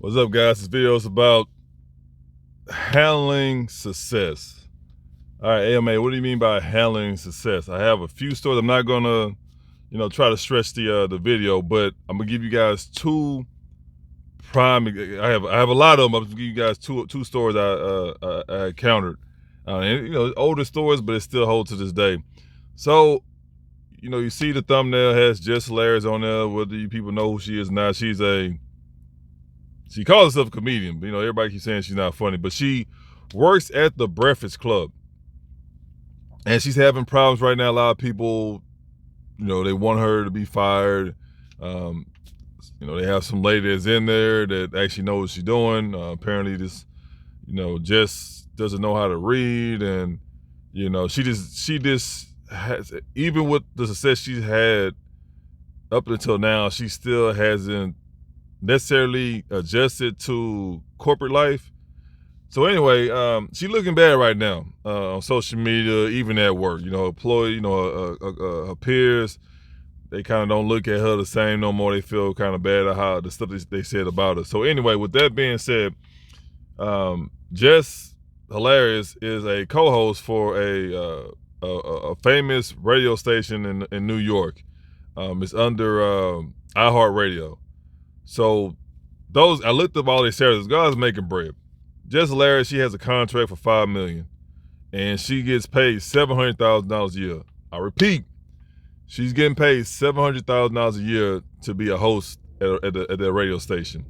What's up, guys? This video is about handling success. All right, AMA, what do you mean by handling success? I have a few stories. I'm not gonna, try to stretch the video, but I'm gonna give you guys two prime. I have a lot of them. I'm gonna give you guys two stories I encountered, and older stories, but it still holds to this day. So, you see the thumbnail has Jess Hilarious on there. Whether you people know who she is now, she calls herself a comedian, but everybody keeps saying she's not funny. But she works at the Breakfast Club, and she's having problems right now. A lot of people, they want her to be fired. They have some lady that's in there that actually knows what she's doing. Apparently, this, just doesn't know how to read, and she just has, even with the success she's had up until now, she still hasn't necessarily adjusted to corporate life. So anyway, she's looking bad right now on social media, even at work. Her peers, they kind of don't look at her the same no more. They feel kind of bad at how the stuff they said about her. So anyway, with that being said, Jess Hilarious is a co-host for a famous radio station in New York. It's under iHeartRadio. So I looked up all these salaries. God's making bread. Jess Hilarious, she has a contract for $5 million, and she gets paid $700,000 a year. I repeat, she's getting paid $700,000 a year to be a host at that radio station.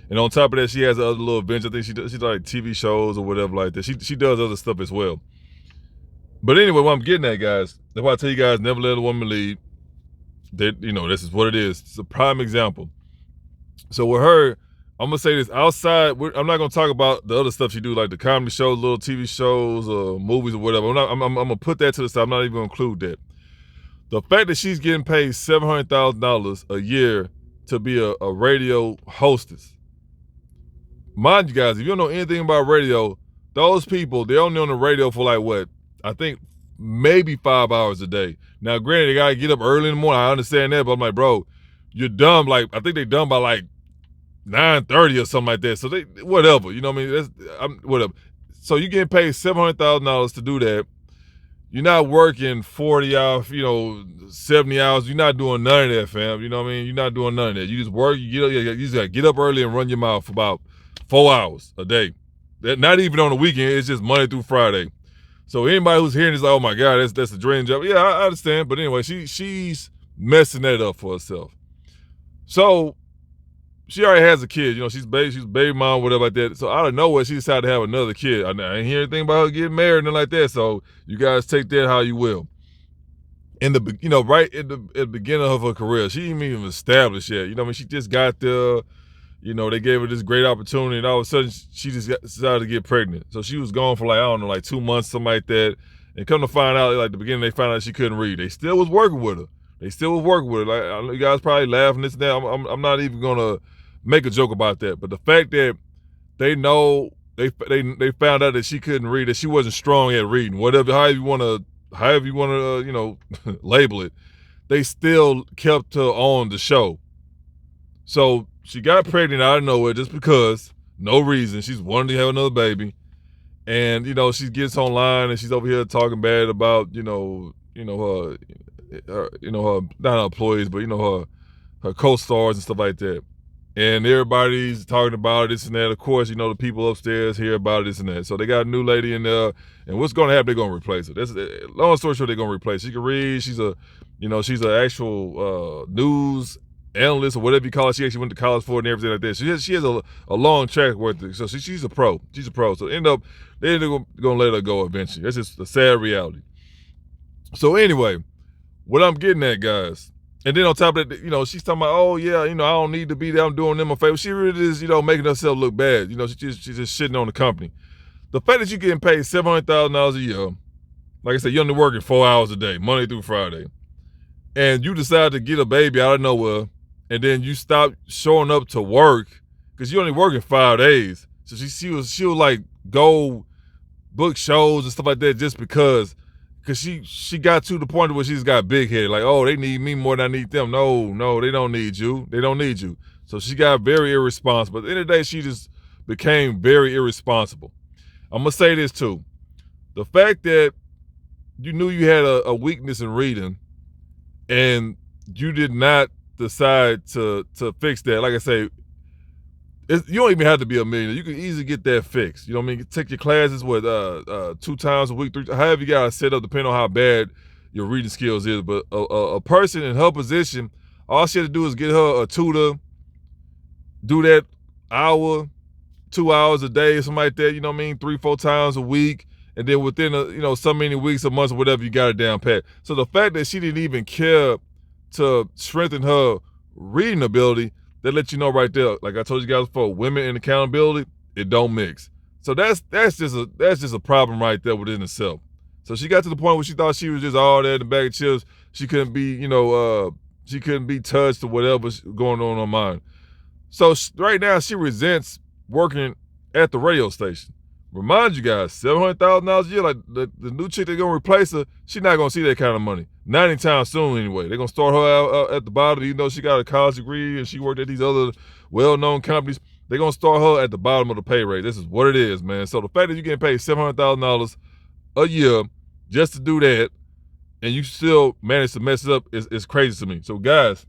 And on top of that, she has other little ventures. I think she does like TV shows or whatever like that. She does other stuff as well. But anyway, what I'm getting at, guys, that's why I tell you guys, never let a woman lead. This is what it is. It's a prime example. So with her, I'm gonna say this outside. I'm not gonna talk about the other stuff she do, like the comedy shows, little TV shows, or movies or whatever. I'm gonna put that to the side. I'm not even gonna include that. The fact that she's getting paid $700,000 a year to be a radio hostess. Mind you guys, if you don't know anything about radio, those people, they're only on the radio for like what? I think maybe 5 hours a day. Now, granted, they gotta get up early in the morning. I understand that, but I'm like, bro, you're dumb. Like, I think they're done by like 9:30 or something like that. So they, whatever, you know what I mean? Whatever. So you getting paid $700,000 to do that. You're not working 40 hours, 70 hours. You're not doing none of that, fam. You know what I mean? You're not doing none of that. You just work. You just gotta get up early and run your mouth for about 4 hours a day. Not even on the weekend. It's just Monday through Friday. So anybody who's hearing this, like, oh my God, that's a dream job. Yeah, I understand. But anyway, she's messing that up for herself. So she already has a kid. She's baby mom, whatever like that. So out of nowhere, she decided to have another kid. I ain't hear anything about her getting married and like that. So you guys take that how you will. Right at the beginning of her career, she ain't even established yet. She just got there. They gave her this great opportunity, and all of a sudden, she just decided to get pregnant. So she was gone for like 2 months, something like that. And come to find out, like the beginning, they found out she couldn't read. They still was working with her. Like, I know you guys probably laughing this and that. I'm not even gonna make a joke about that. But the fact that they know they found out that she couldn't read, that she wasn't strong at reading, however you wanna label it, they still kept her on the show. So she got pregnant out of nowhere just because, no reason. She's wanting to have another baby. And, she gets online and she's over here talking bad about, her not her employees, but, her co-stars and stuff like that. And everybody's talking about this and that. Of course, the people upstairs hear about this and that. So they got a new lady in there. And what's going to happen? They're going to replace her. That's long story short. They're going to replace her. She can read. She's an actual news analyst or whatever you call it. She actually went to college for it and everything like that. She has a long track record. So she's a pro. She's a pro. So they end up going to let her go eventually. That's just a sad reality. So anyway, what I'm getting at, guys, and then on top of that, she's talking about, oh yeah, I don't need to be there. I'm doing them a favor. She really is, making herself look bad. She's just shitting on the company. The fact that you're getting paid $700,000 a year, like I said, you're only working 4 hours a day, Monday through Friday, and you decide to get a baby out of nowhere, and then you stop showing up to work because you're only working 5 days. So she'll like go book shows and stuff like that just because she got to the point where she's got big head. Like, oh, they need me more than I need them. No, they don't need you. They don't need you. So she got very irresponsible. At the end of the day, she just became very irresponsible. I'm going to say this too. The fact that you knew you had a weakness in reading and you did not decide to fix that, like I say, you don't even have to be a millionaire. You can easily get that fixed. You know what I mean? Take your classes 2 times a week, however you got to set up, depending on how bad your reading skills is. But a person in her position, all she had to do is get her a tutor, do that hour, 2 hours a day, something like that. You know what I mean? 3-4 times a week, and then within so many weeks or months or whatever, you got it down pat. So the fact that she didn't even care to strengthen her reading ability, that lets you know right there, like I told you guys before, women and accountability, it don't mix. So that's just a problem right there within itself. So she got to the point where she thought she was just all there in the bag of chips. She couldn't be, she couldn't be touched or whatever's going on in her mind. So right now she resents working at the radio station. Remind you guys, $700,000 a year, like the new chick they're gonna replace her, she's not gonna see that kind of money. Not anytime soon anyway. They're gonna start her out at the bottom, even though she got a college degree and she worked at these other well-known companies. They're gonna start her at the bottom of the pay rate. This is what it is, man. So the fact that you're getting paid $700,000 a year just to do that, and you still manage to mess it up is crazy to me. So guys,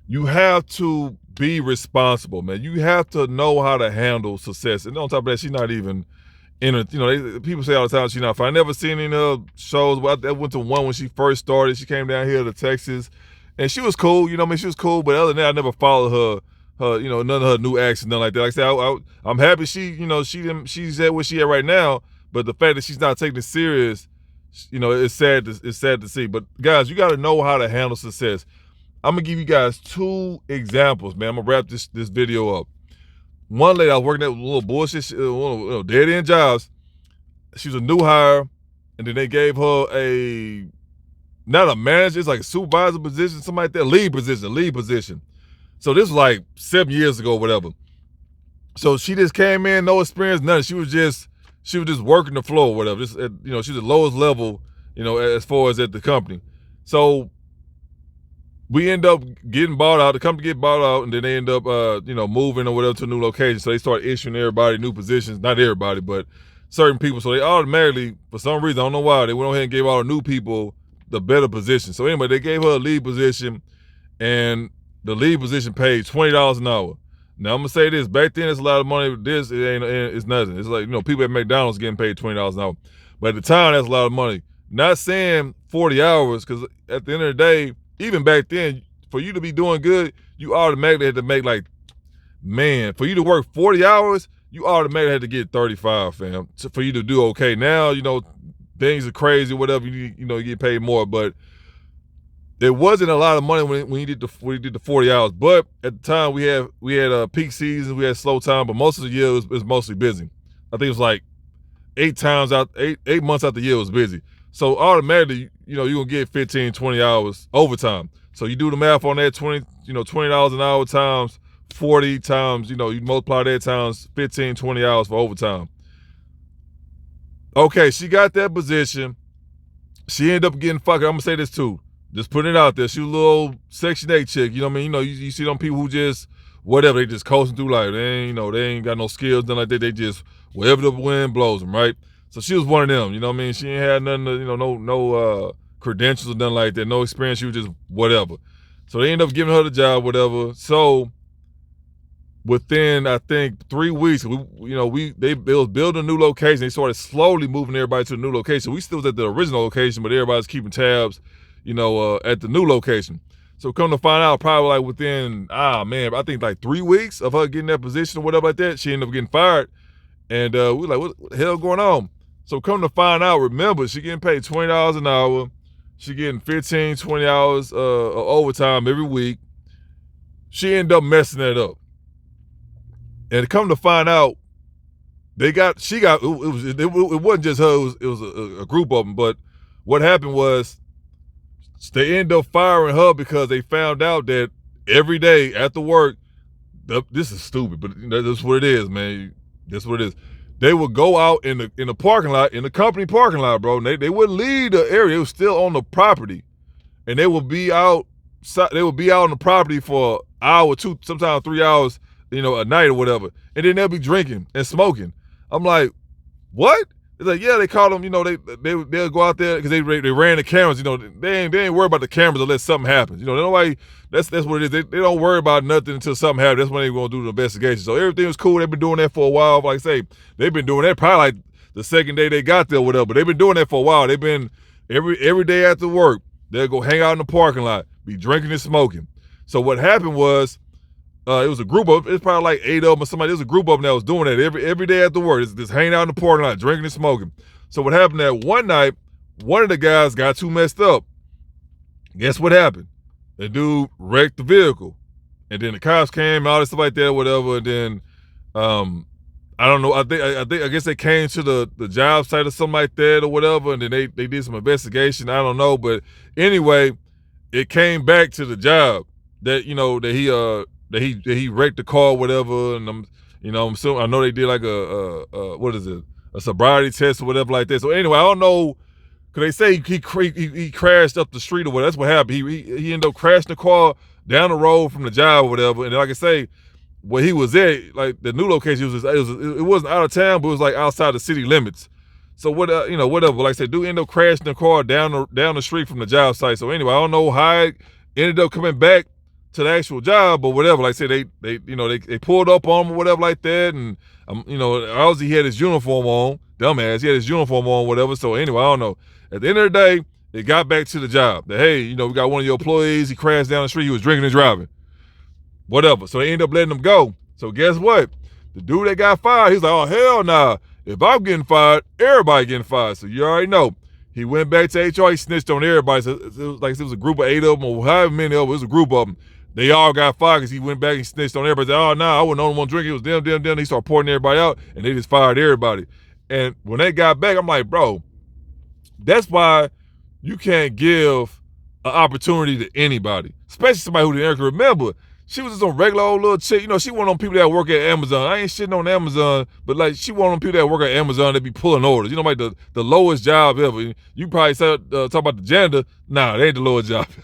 you have to be responsible, man. You have to know how to handle success. And on top of that, she's not even in it. People say all the time she's not fine. I never seen any shows. I went to one when she first started. She came down here to Texas, and she was cool. She was cool. But other than that, I never followed her. None of her new acts and nothing like that. Like I said, I'm happy she's at where she at right now. But the fact that she's not taking it serious, it's sad. It's sad to see. But guys, you got to know how to handle success. I'm gonna give you guys 2 examples, man. I'm gonna wrap this video up. One lady I was working at with little bullshit, dead end jobs. She was a new hire, and then they gave her not a manager, it's like a supervisor position, something like that, lead position. So this was like 7 years ago, whatever. So she just came in, no experience, nothing. She was just working the floor, or whatever. She was the lowest level, as far as at the company. So we end up getting bought out. The company get bought out, and then they end up, moving or whatever to a new location. So they start issuing everybody new positions. Not everybody, but certain people. So they automatically, for some reason, I don't know why, they went ahead and gave all the new people the better position. So anyway, they gave her a lead position, and the lead position paid $20 an hour. Now I'm gonna say this: back then, it's a lot of money. This it's nothing. It's like people at McDonald's getting paid $20 an hour, but at the time, that's a lot of money. Not saying 40 hours, because at the end of the day, even back then, for you to be doing good, you automatically had to make for you to work 40 hours, you automatically had to get 35, fam, for you to do okay. Now, things are crazy, whatever, you get paid more, but there wasn't a lot of money when you did the 40 hours. But at the time, we had peak seasons, we had slow time, but most of the year it was mostly busy. I think it was like 8 months out the year it was busy. So automatically, you're gonna get 15, 20 hours overtime. So you do the math on that, $20 an hour times 40 times, you multiply that times 15, 20 hours for overtime. Okay, she got that position. She ended up getting fucked. I'm gonna say this too. Just putting it out there. She was a little Section 8 chick, you know what I mean? You see them people who just, whatever, they just coasting through life. They ain't got no skills, nothing like that. They just, wherever the wind blows them, right? So she was one of them, you know what I mean? She ain't had nothing to, no credentials or nothing like that, no experience. She was just whatever. So they ended up giving her the job, whatever. So within, I think, 3 weeks, they was building a new location. They started slowly moving everybody to the new location. We still was at the original location, but everybody's keeping tabs, at the new location. So come to find out, probably like within, I think like 3 weeks of her getting that position or whatever like that, she ended up getting fired. And we like, what the hell going on? So come to find out, remember, she getting paid $20 an hour. She getting 15, 20 hours of overtime every week. She ended up messing that up. And come to find out, it wasn't just her, it was a group of them. But what happened was they ended up firing her because they found out that every day after work, this is stupid, but that's what it is, man. That's what it is. They would go out in the parking lot, in the company parking lot, bro. And they wouldn't leave the area. It was still on the property. And they would be out on the property for hour, 2, sometimes 3 hours, a night or whatever. And then they'll be drinking and smoking. I'm like, what? It's like, yeah, they call them, they'll go out there because they ran the cameras, they ain't worried about the cameras unless something happens. Nobody, that's what it is. They don't worry about nothing until something happens. That's when they're going to do the investigation. So everything was cool. They've been doing that for a while. Like I say, they've been doing that probably like the second day they got there or whatever, but they've been doing that for a while. They've been every day after work, they'll go hang out in the parking lot, be drinking and smoking. So what happened was, it was a group of, it's probably like 8 of them or somebody. There was a group of them that was doing that every day after work. Just hanging out in the parking lot, drinking and smoking. So what happened that one night, one of the guys got too messed up. Guess what happened? The dude wrecked the vehicle. And then the cops came, all this stuff like that, whatever. And then, I don't know, I guess they came to the job site or something like that or whatever. And then they did some investigation. I don't know. But anyway, it came back to the job that, that he wrecked the car or whatever, and I'm assuming, I know they did like a sobriety test or whatever like that. So anyway, I don't know, because they say he crashed up the street or whatever. That's what happened. He ended up crashing the car down the road from the job or whatever. And like I say, where he was at, like the new location, it wasn't out of town, but it was like outside the city limits. So whatever. Like I said, dude ended up crashing the car down the street from the job site. So anyway, I don't know how it ended up coming back to the actual job or whatever. Like I said, they pulled up on him or whatever like that, and obviously he had his uniform on. Dumbass, he had his uniform on, whatever. So anyway, I don't know. At the end of the day, it got back to the job. That, hey, we got one of your employees, he crashed down the street, he was drinking and driving. Whatever. So they ended up letting him go. So guess what? The dude that got fired, he's like, oh, hell nah. If I'm getting fired, everybody getting fired. So you already know. He went back to HR, he snitched on everybody. So it was a group of 8 of them, or however many of them, it was a group of them. They all got fired because he went back and snitched on everybody. Said, oh, nah, I wasn't the only one drinking. It was them. He started pouring everybody out, and they just fired everybody. And when they got back, I'm like, bro, that's why you can't give an opportunity to anybody, especially somebody who didn't remember. She was just a regular old little chick. She one of them people that work at Amazon. I ain't shitting on Amazon, but like she one of them people that work at Amazon that be pulling orders. Like the lowest job ever. You probably talk about the janitor. Nah, they ain't the lowest job ever.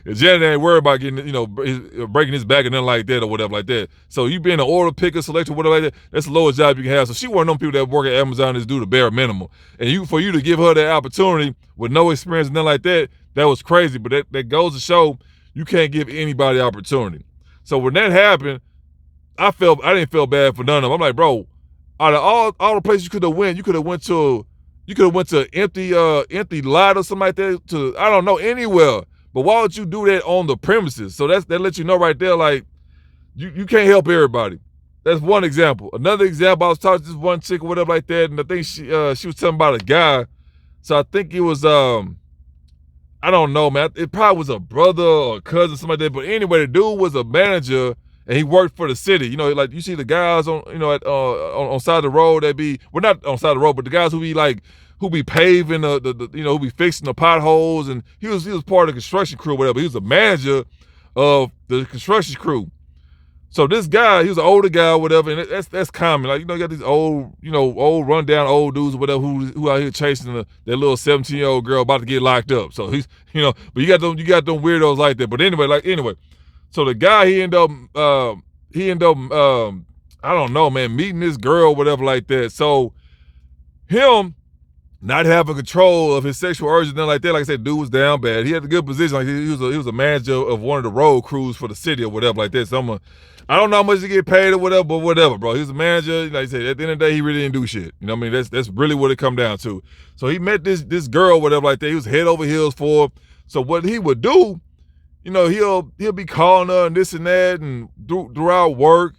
The janitor ain't worried about getting, breaking his back and nothing like that or whatever like that. So you being an order picker, selector, whatever like that, that's the lowest job you can have. So she one of them people that work at Amazon that's do the bare minimum. And for you to give her that opportunity with no experience and nothing like that, that was crazy. But that goes to show you can't give anybody opportunity. So when that happened, I didn't feel bad for none of them. I'm like, bro, out of all the places you could have went to an empty lot or something like that, to, I don't know, anywhere. But why would you do that on the premises? So that lets you know right there, like, you can't help everybody. That's one example. Another example, I was talking to this one chick or whatever like that, and I think she was telling about a guy. So I think it was, I don't know, man. It probably was a brother or a cousin, something like that. But anyway, the dude was a manager, and he worked for the city. Like you see the guys on side of the road, not on side of the road, but the guys who be paving who be fixing the potholes, and he was part of the construction crew or whatever. He was a manager of the construction crew. So this guy, he was an older guy or whatever, and that's common. Like, you got these old rundown old dudes or whatever who out here chasing that little 17-year-old girl about to get locked up. So he's, but you got them weirdos like that. But anyway, so the guy, he ended up I don't know, man, meeting this girl or whatever like that. So him not having control of his sexual urges and nothing like that, like I said, dude was down bad. He had a good position. Like he was a manager of one of the road crews for the city or whatever like that. So I don't know how much he get paid or whatever, but whatever, bro. He was a manager. Like I said, at the end of the day, he really didn't do shit. You know what I mean? That's really what it come down to. So he met this girl, whatever like that. He was head over heels for her. So what he would do, he'll be calling her and this and that, and throughout work.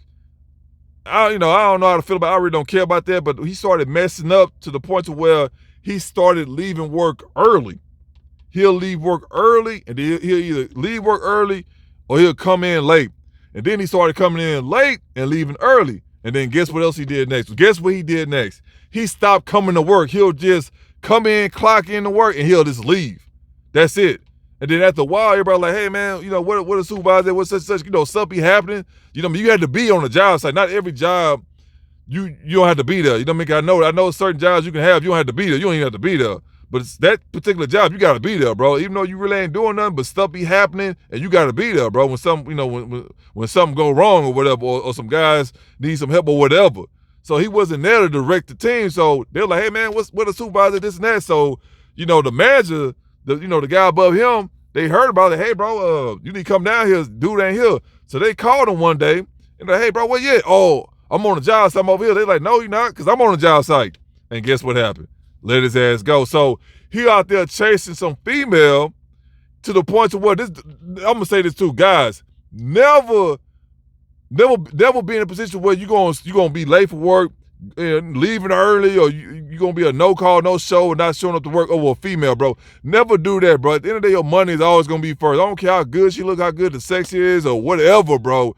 I don't know how to feel about it. I really don't care about that, but he started messing up to the point to where he started leaving work early. He'll leave work early, and he'll either leave work early or he'll come in late. And then he started coming in late and leaving early. And then guess what else he did next? Guess what he did next? He stopped coming to work. He'll just come in, clock in to work, and he'll just leave. That's it. And then after a while, everybody like, hey man, what a supervisor, what's such, stuff be happening. You had to be on the job site. Not every job you don't have to be there. I know certain jobs you can have, you don't have to be there. You don't even have to be there. But it's that particular job, you gotta be there, bro. Even though you really ain't doing nothing, but stuff be happening, and you gotta be there, bro. When some, when something go wrong or whatever, or some guys need some help or whatever. So he wasn't there to direct the team. So they're like, hey man, what a supervisor, this and that. So, the manager, the guy above him, they heard about it. Hey, bro, you need to come down here. Dude ain't here. So they called him one day and like, hey, bro, where you at? Oh, I'm on the job site. I'm over here. They're like, no, you're not, because I'm on the job site. And guess what happened? Let his ass go. So he out there chasing some female to the point to where this, I'm going to say this too, guys, never be in a position where you're gonna be late for work, leaving early, or you're gonna be a no-call, no-show, and not showing up to work over a female, bro. Never do that, bro. At the end of the day, your money is always gonna be first. I don't care how good she look, how good the sex is, or whatever, bro.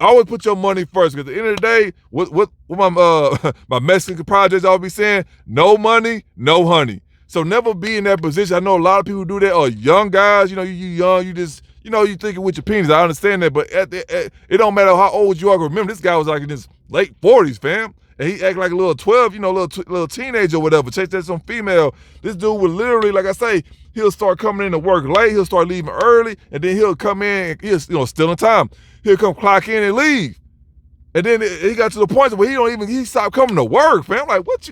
Always put your money first, because at the end of the day, what my my Mexican projects always be saying, no money, no honey. So never be in that position. I know a lot of people do that, or young guys, you young, you just, you thinking with your penis. I understand that, but it don't matter how old you are. Remember, this guy was like in his late 40s, fam. And he act like a little 12, little teenager or whatever. Chase that some female. This dude would literally, like I say, he'll start coming in to work late. He'll start leaving early, and then he'll come in. He'll still in time. He'll come clock in and leave. And then he got to the point where he stopped coming to work, fam. Like, what?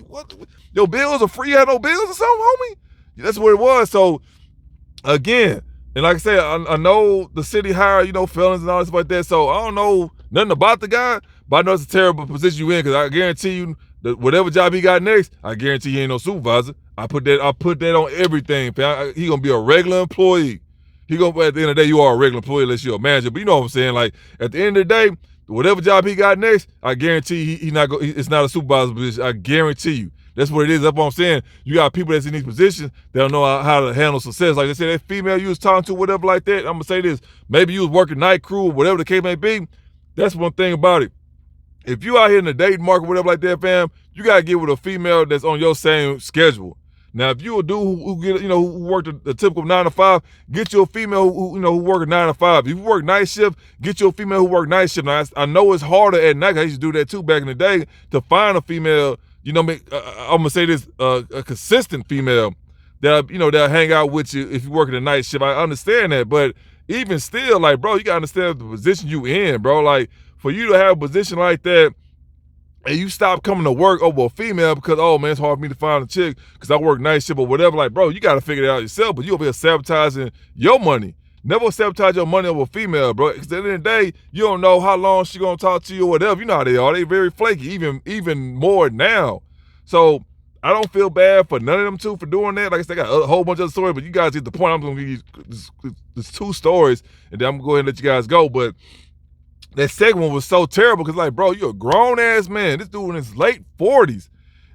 Your bills are free? You had no bills or something, homie? That's what it was. So again, and like I said, I know the city hired, felons and all this stuff like that. So I don't know nothing about the guy, but I know it's a terrible position you in, because I guarantee you that whatever job he got next, I guarantee he ain't no supervisor. I put that on everything, fam. He gonna be a regular employee. At the end of the day, you are a regular employee unless you're a manager. But you know what I'm saying? Like, at the end of the day, whatever job he got next, I guarantee it's not a supervisor position. I guarantee you. That's what it is. That's what I'm saying. You got people that's in these positions that don't know how to handle success. Like they said, that female you was talking to, whatever like that, I'm going to say this. Maybe you was working night crew or whatever the case may be. That's one thing about it. If you out here in the dating market, whatever like that, fam, you got to get with a female that's on your same schedule. Now, if you a dude who worked a typical 9 to 5, get you a female who work a 9 to 5. If you work night shift, get you a female who work night shift. Now, I know it's harder at night. I used to do that too back in the day, to find a female. I'm gonna say this: a consistent female that'll hang out with you if you work a night shift. I understand that, but even still, like, bro, you gotta understand the position you in, bro. Like, for you to have a position like that, and you stop coming to work over a female because, oh man, it's hard for me to find a chick because I work night shift or whatever. Like, bro, you got to figure it out yourself, but you'll be sabotaging your money. Never sabotage your money over a female, bro. Because at the end of the day, you don't know how long she going to talk to you or whatever. You know how they are. They very flaky, even more now. So I don't feel bad for none of them two for doing that. Like I said, I got a whole bunch of stories, but you guys get the point. I'm going to give you these 2 stories, and then I'm going to go ahead and let you guys go. But that second one was so terrible because, like, bro, you're a grown-ass man. This dude in his late 40s,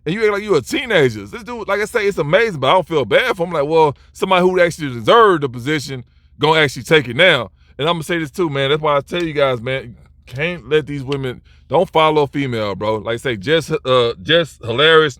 and you act like you're a teenager. This dude, like I say, it's amazing, but I don't feel bad for him. Like, well, somebody who actually deserved the position gonna actually take it now. And I'm gonna say this too, man. That's why I tell you guys, man, can't let these women, don't follow a female, bro. Like I say, Jess hilarious.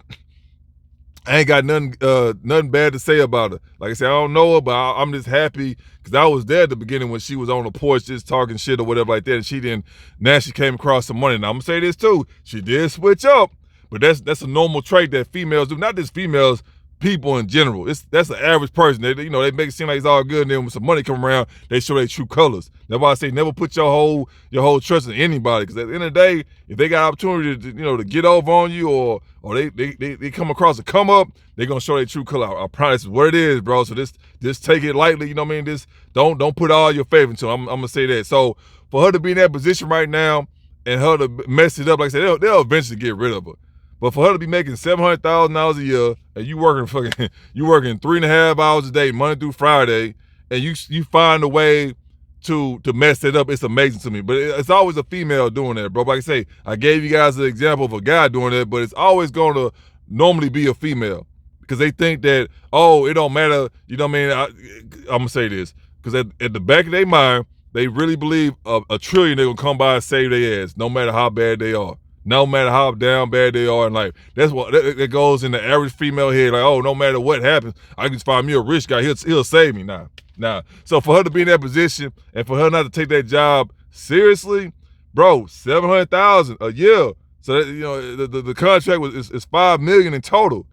I ain't got nothing bad to say about her. Like I said, I don't know her, but I'm just happy because I was there at the beginning when she was on the porch just talking shit or whatever like that, and now she came across some money. Now I'm gonna say this too, she did switch up, but that's a normal trait that females do. Not just females, people in general. That's the average person. They make it seem like it's all good, and then when some money come around, they show their true colors. That's why I say never put your whole trust in anybody, because at the end of the day, if they got opportunity to get over on you or they come across a come up, they're gonna show their true color. I promise what it is, bro. So just take it lightly. You know what I mean? Just don't put all your faith into it. I'm gonna say that. So for her to be in that position right now and her to mess it up, like I said, they'll eventually get rid of her. But for her to be making $700,000 a year and you working 3.5 hours a day, Monday through Friday, and you find a way to mess it up, it's amazing to me. But it's always a female doing that, bro. Like I say, I gave you guys an example of a guy doing that, but it's always going to normally be a female because they think that, oh, it don't matter. You know what I mean? I'm going to say this because at the back of their mind, they really believe a trillion they're going to come by and save their ass, no matter how bad they are. No matter how down bad they are in life. That's what that goes in the average female head. Like, oh, no matter what happens, I can just find me a rich guy. He'll save me now. So for her to be in that position and for her not to take that job seriously, bro, $700,000 a year. So that, the contract is $5 million in total.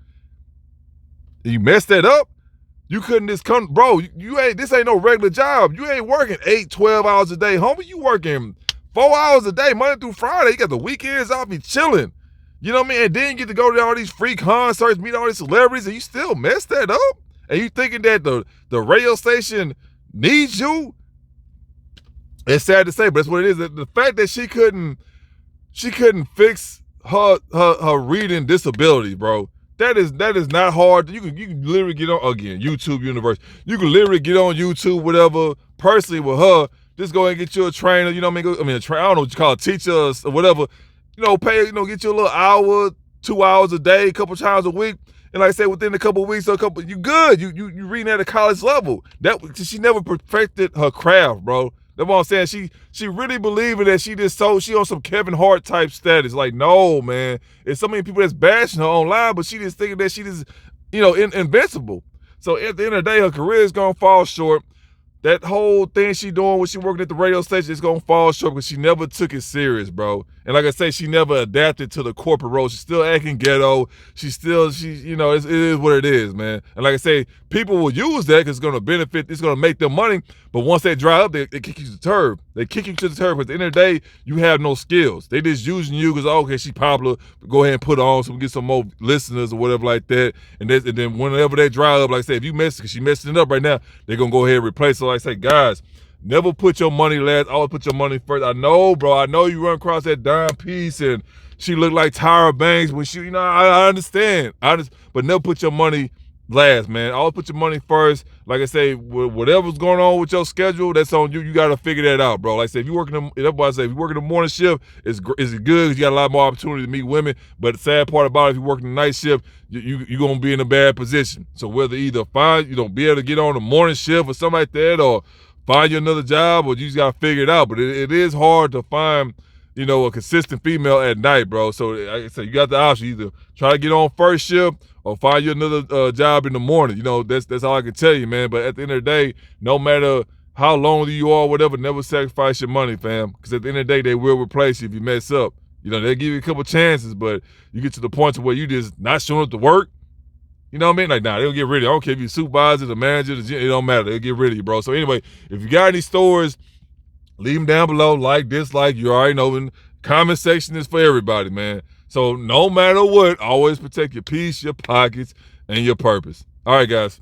and you messed that up, you couldn't just come, bro, you ain't, this ain't no regular job. You ain't working 8, 12 hours a day, homie. You working 4 hours a day, Monday through Friday. You got the weekends off, you chilling. You know what I mean? And then you get to go to all these free concerts, meet all these celebrities, and you still mess that up? And you thinking that the radio station needs you? It's sad to say, but that's what it is. The fact that she couldn't fix her reading disability, bro. That is not hard. You can literally get on, again, YouTube University. You can literally get on YouTube, whatever, personally with her. Just go and get you a trainer. You know what I mean? I don't know what you call it, teacher or whatever. You know, pay. You know, get you a little hour, 2 hours a day, a couple times a week. And like I said, within a couple of weeks or you good. You reading at a college level. She never perfected her craft, bro. That's what I'm saying. She really believing that she on some Kevin Hart type status. Like, no, man. It's so many people that's bashing her online, but she just thinking that she just, invincible. So at the end of the day, her career is gonna fall short. That whole thing she doing when she working at the radio station is gonna fall short because she never took it serious, bro. And like I say, she never adapted to the corporate role. She's still acting ghetto. It is what it is, man. And like I say, people will use that because it's gonna benefit, it's gonna make them money. But once they dry up, they kick you to the turf. They kick you to the turf. Because at the end of the day, you have no skills. They just using you because, okay, she popular. Go ahead and put her on so we get some more listeners or whatever like that. And then whenever they dry up, like I say, if you because she messing it up right now, they're gonna go ahead and replace her. Like I say, guys, never put your money last. Always put your money first. I know, bro. I know you run across that dime piece and she looked like Tyra Banks when she, I understand. But never put your money last, man. Always put your money first. Like I say, whatever's going on with your schedule, that's on you. You got to figure that out, bro. Like I say, if you working the morning shift, it's good because you got a lot more opportunity to meet women. But the sad part about it, if you're working the night shift, you're going to be in a bad position. So whether either be able to get on the morning shift or something like that, or find you another job, or you just got to figure it out. But it is hard to find, a consistent female at night, bro. So like I said, you got the option, either try to get on first shift or find you another job in the morning. That's all I can tell you, man. But at the end of the day, no matter how lonely you are, whatever, never sacrifice your money, fam. Because at the end of the day, they will replace you if you mess up. They'll give you a couple chances, but you get to the point to where you just not showing up to work. You know what I mean? Like, nah, they'll get rid of you. I don't care if you're supervisor, the manager, it don't matter. They'll get rid of you, bro. So anyway, if you got any stories, leave them down below, like, dislike. You already know, the comment section is for everybody, man. So no matter what, always protect your peace, your pockets, and your purpose. All right, guys.